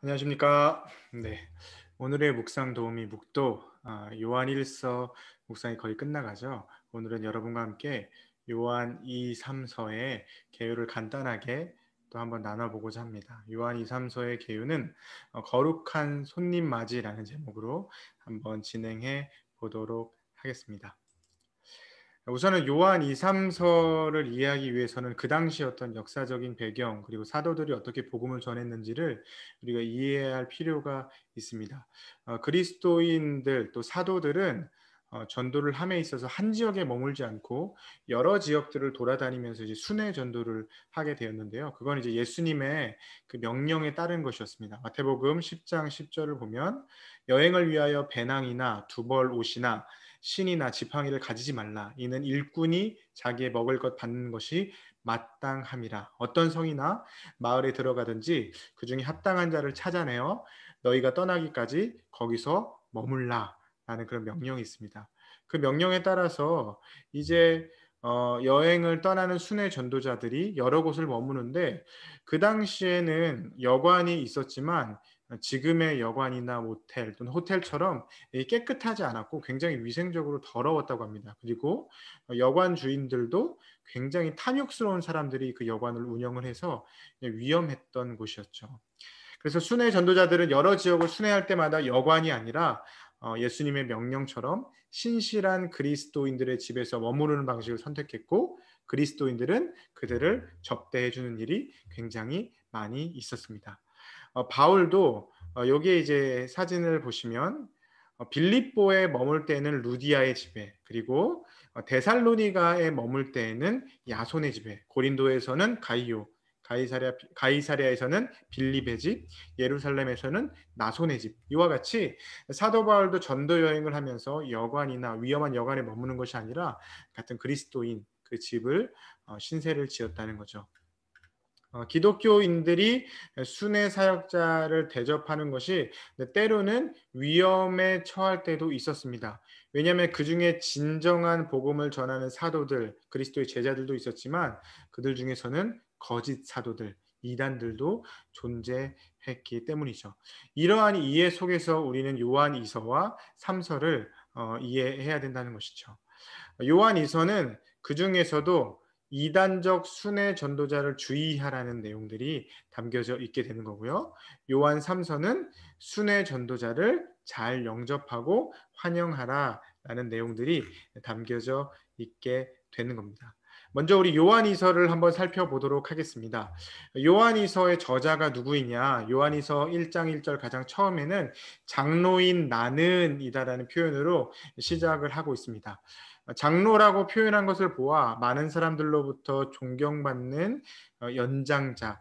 안녕하십니까. 네. 오늘의 묵상 도우미 묵도 요한 1서 묵상이 거의 끝나가죠. 오늘은 여러분과 함께 요한 2, 3서의 개요를 간단하게 또 한번 나눠보고자 합니다. 요한 2, 3서의 개요는 거룩한 손님 맞이라는 제목으로 한번 진행해 보도록 하겠습니다. 우선은 요한 2, 3서를 이해하기 위해서는 그 당시 어떤 역사적인 배경 그리고 사도들이 어떻게 복음을 전했는지를 우리가 이해해야 할 필요가 있습니다. 그리스도인들 또 사도들은 전도를 함에 있어서 한 지역에 머물지 않고 여러 지역들을 돌아다니면서 이제 순회 전도를 하게 되었는데요. 그건 이제 예수님의 그 명령에 따른 것이었습니다. 마태복음 10장 10절을 보면 여행을 위하여 배낭이나 두벌 옷이나 신이나 지팡이를 가지지 말라. 이는 일꾼이 자기의 먹을 것 받는 것이 마땅함이라. 어떤 성이나 마을에 들어가든지 그 중에 합당한 자를 찾아내어 너희가 떠나기까지 거기서 머물라. 라는 그런 명령이 있습니다. 그 명령에 따라서 이제 여행을 떠나는 순회 전도자들이 여러 곳을 머무는데 그 당시에는 여관이 있었지만 지금의 여관이나 모텔 또는 호텔처럼 깨끗하지 않았고 굉장히 위생적으로 더러웠다고 합니다. 그리고 여관 주인들도 굉장히 탐욕스러운 사람들이 그 여관을 운영을 해서 위험했던 곳이었죠. 그래서 순회 전도자들은 여러 지역을 순회할 때마다 여관이 아니라 예수님의 명령처럼 신실한 그리스도인들의 집에서 머무르는 방식을 선택했고 그리스도인들은 그들을 접대해 주는 일이 굉장히 많이 있었습니다. 바울도 여기에 이제 사진을 보시면 빌립보에 머물 때는 루디아의 집에, 그리고 데살로니가에 머물 때에는 야손의 집에, 고린도에서는 가이오, 가이사랴에서는 빌립의 집, 예루살렘에서는 나손의 집. 이와 같이 사도 바울도 전도 여행을 하면서 여관이나 위험한 여관에 머무는 것이 아니라 같은 그리스도인 그 집을 신세를 지었다는 거죠. 기독교인들이 순회 사역자를 대접하는 것이 때로는 위험에 처할 때도 있었습니다. 왜냐하면 그 중에 진정한 복음을 전하는 사도들, 그리스도의 제자들도 있었지만 그들 중에서는 거짓 사도들, 이단들도 존재했기 때문이죠. 이러한 이해 속에서 우리는 요한 2서와 3서를 이해해야 된다는 것이죠. 요한 2서는 그 중에서도 이단적 순회 전도자를 주의하라는 내용들이 담겨져 있게 되는 거고요. 요한 3서는 순회 전도자를 잘 영접하고 환영하라라는 내용들이 담겨져 있게 되는 겁니다. 먼저 우리 요한이서를 한번 살펴보도록 하겠습니다. 요한이서의 저자가 누구이냐? 요한이서 1장 1절 가장 처음에는 장로인 나는이다라는 표현으로 시작을 하고 있습니다. 장로라고 표현한 것을 보아 많은 사람들로부터 존경받는 연장자,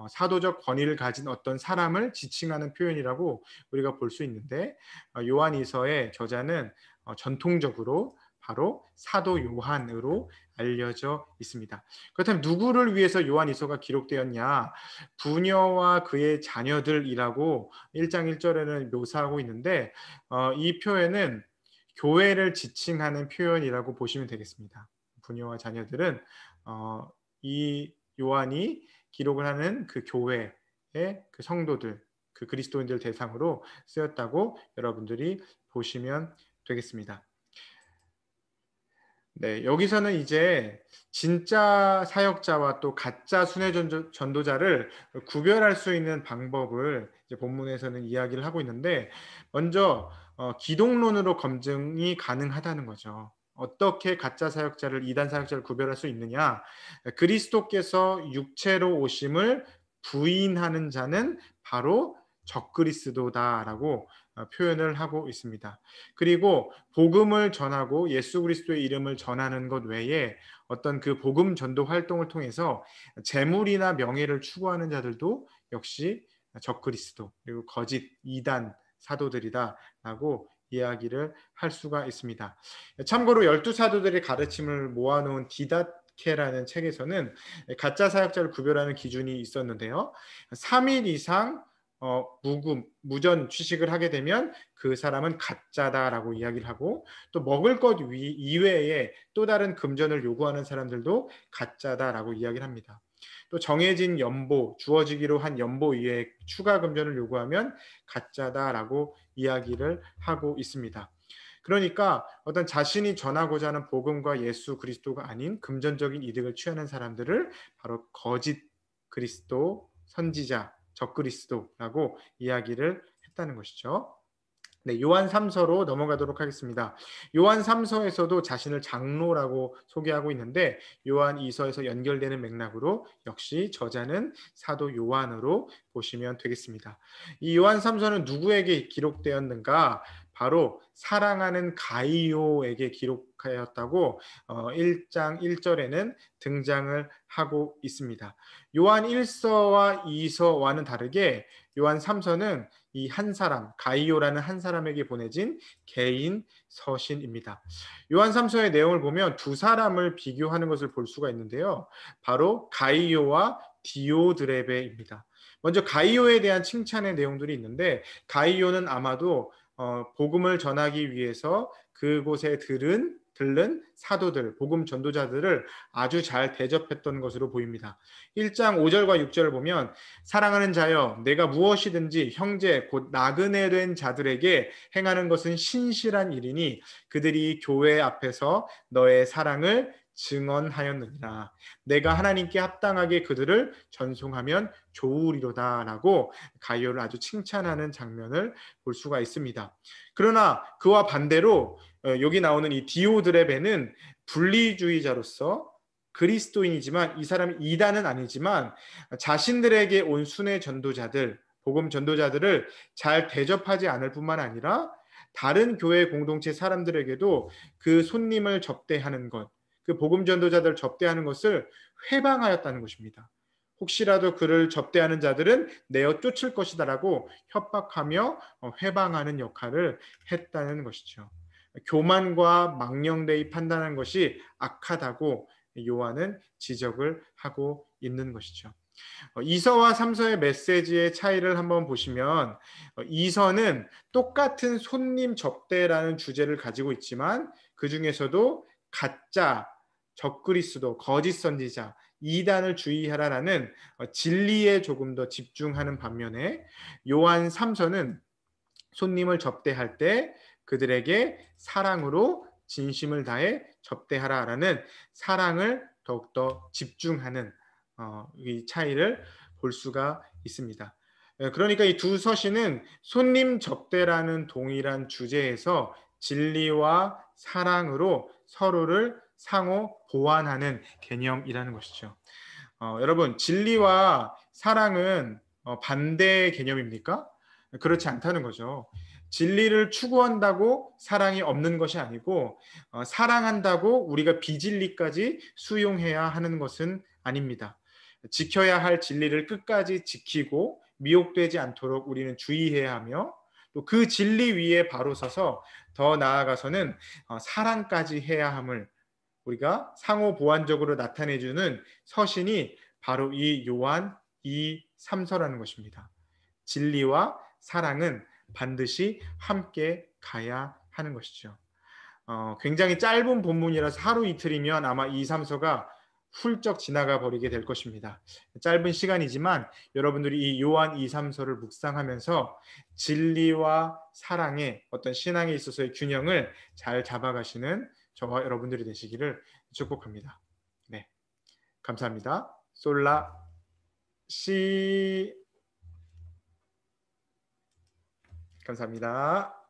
사도적 권위를 가진 어떤 사람을 지칭하는 표현이라고 우리가 볼 수 있는데 요한이서의 저자는 전통적으로 바로 사도 요한으로 알려져 있습니다. 그렇다면 누구를 위해서 요한이서가 기록되었냐? 부녀와 그의 자녀들이라고 1장 1절에는 묘사하고 있는데 이 표현은 교회를 지칭하는 표현이라고 보시면 되겠습니다. 부녀와 자녀들은 이 요한이 기록을 하는 그 교회의 그 성도들, 그 그리스도인들 대상으로 쓰였다고 여러분들이 보시면 되겠습니다. 네, 여기서는 이제 진짜 사역자와 또 가짜 순회 전도자를 구별할 수 있는 방법을 이제 본문에서는 이야기를 하고 있는데 먼저 기독론으로 검증이 가능하다는 거죠. 어떻게 가짜 사역자를 이단 사역자를 구별할 수 있느냐? 그리스도께서 육체로 오심을 부인하는 자는 바로 적그리스도다라고 표현을 하고 있습니다. 그리고 복음을 전하고 예수 그리스도의 이름을 전하는 것 외에 어떤 그 복음 전도 활동을 통해서 재물이나 명예를 추구하는 자들도 역시 적그리스도 그리고 거짓 이단 사도들이다라고 이야기를 할 수가 있습니다. 참고로 12사도들의 가르침을 모아놓은 디다케라는 책에서는 가짜 사역자를 구별하는 기준이 있었는데요. 3일 이상 무전 취식을 하게 되면 그 사람은 가짜다라고 이야기를 하고 또 먹을 것 이외에 또 다른 금전을 요구하는 사람들도 가짜다라고 이야기를 합니다. 또 정해진 연보, 주어지기로 한 연보 이외에 추가 금전을 요구하면 가짜다라고 이야기를 하고 있습니다. 그러니까 어떤 자신이 전하고자 하는 복음과 예수 그리스도가 아닌 금전적인 이득을 취하는 사람들을 바로 거짓 그리스도, 선지자, 적그리스도라고 이야기를 했다는 것이죠. 네, 요한 3서로 넘어가도록 하겠습니다. 요한 3서에서도 자신을 장로라고 소개하고 있는데 요한 2서에서 연결되는 맥락으로 역시 저자는 사도 요한으로 보시면 되겠습니다. 이 요한 3서는 누구에게 기록되었는가? 바로 사랑하는 가이오에게 기록하였다고 1장 1절에는 등장을 하고 있습니다. 요한 1서와 2서와는 다르게 요한 3서는 이 한 사람, 가이오라는 한 사람에게 보내진 개인 서신입니다. 요한 3서의 내용을 보면 두 사람을 비교하는 것을 볼 수가 있는데요. 바로 가이오와 디오드레베입니다. 먼저 가이오에 대한 칭찬의 내용들이 있는데 가이오는 아마도 복음을 전하기 위해서 그곳에 들른 사도들, 복음 전도자들을 아주 잘 대접했던 것으로 보입니다. 1장 5절과 6절을 보면 사랑하는 자여 내가 무엇이든지 형제 곧 나그네 된 자들에게 행하는 것은 신실한 일이니 그들이 교회 앞에서 너의 사랑을 증언하였느니라. 내가 하나님께 합당하게 그들을 전송하면 좋으리로다라고 가이오를 아주 칭찬하는 장면을 볼 수가 있습니다. 그러나 그와 반대로 여기 나오는 이 디오드레베는 분리주의자로서 그리스도인이지만 이 사람이 이단은 아니지만 자신들에게 온 순회 전도자들, 복음 전도자들을 잘 대접하지 않을 뿐만 아니라 다른 교회 공동체 사람들에게도 그 손님을 접대하는 것, 그 복음 전도자들을 접대하는 것을 회방하였다는 것입니다. 혹시라도 그를 접대하는 자들은 내어 쫓을 것이다라고 협박하며 회방하는 역할을 했다는 것이죠. 교만과 망령되이 판단한 것이 악하다고 요한은 지적을 하고 있는 것이죠. 2서와 3서의 메시지의 차이를 한번 보시면 2서는 똑같은 손님 접대라는 주제를 가지고 있지만 그 중에서도 가짜, 적그리스도, 거짓 선지자, 이단을 주의하라라는 진리에 조금 더 집중하는 반면에 요한 3서는 손님을 접대할 때 그들에게 사랑으로 진심을 다해 접대하라라는 사랑을 더욱더 집중하는 이 차이를 볼 수가 있습니다. 그러니까 이 두 서신은 손님 접대라는 동일한 주제에서 진리와 사랑으로 서로를 상호 보완하는 개념이라는 것이죠. 여러분, 진리와 사랑은 반대 개념입니까? 그렇지 않다는 거죠. 진리를 추구한다고 사랑이 없는 것이 아니고 사랑한다고 우리가 비진리까지 수용해야 하는 것은 아닙니다. 지켜야 할 진리를 끝까지 지키고 미혹되지 않도록 우리는 주의해야 하며 또 그 진리 위에 바로 서서 더 나아가서는 사랑까지 해야 함을 우리가 상호 보완적으로 나타내주는 서신이 바로 이 요한 2, 3서라는 것입니다. 진리와 사랑은 반드시 함께 가야 하는 것이죠. 굉장히 짧은 본문이라서 하루 이틀이면 아마 2, 3서가 훌쩍 지나가 버리게 될 것입니다. 짧은 시간이지만 여러분들이 이 요한 2, 3서를 묵상하면서 진리와 사랑의 어떤 신앙에 있어서의 균형을 잘 잡아가시는 저와 여러분들이 되시기를 축복합니다. 네, 감사합니다. 솔라 시 감사합니다.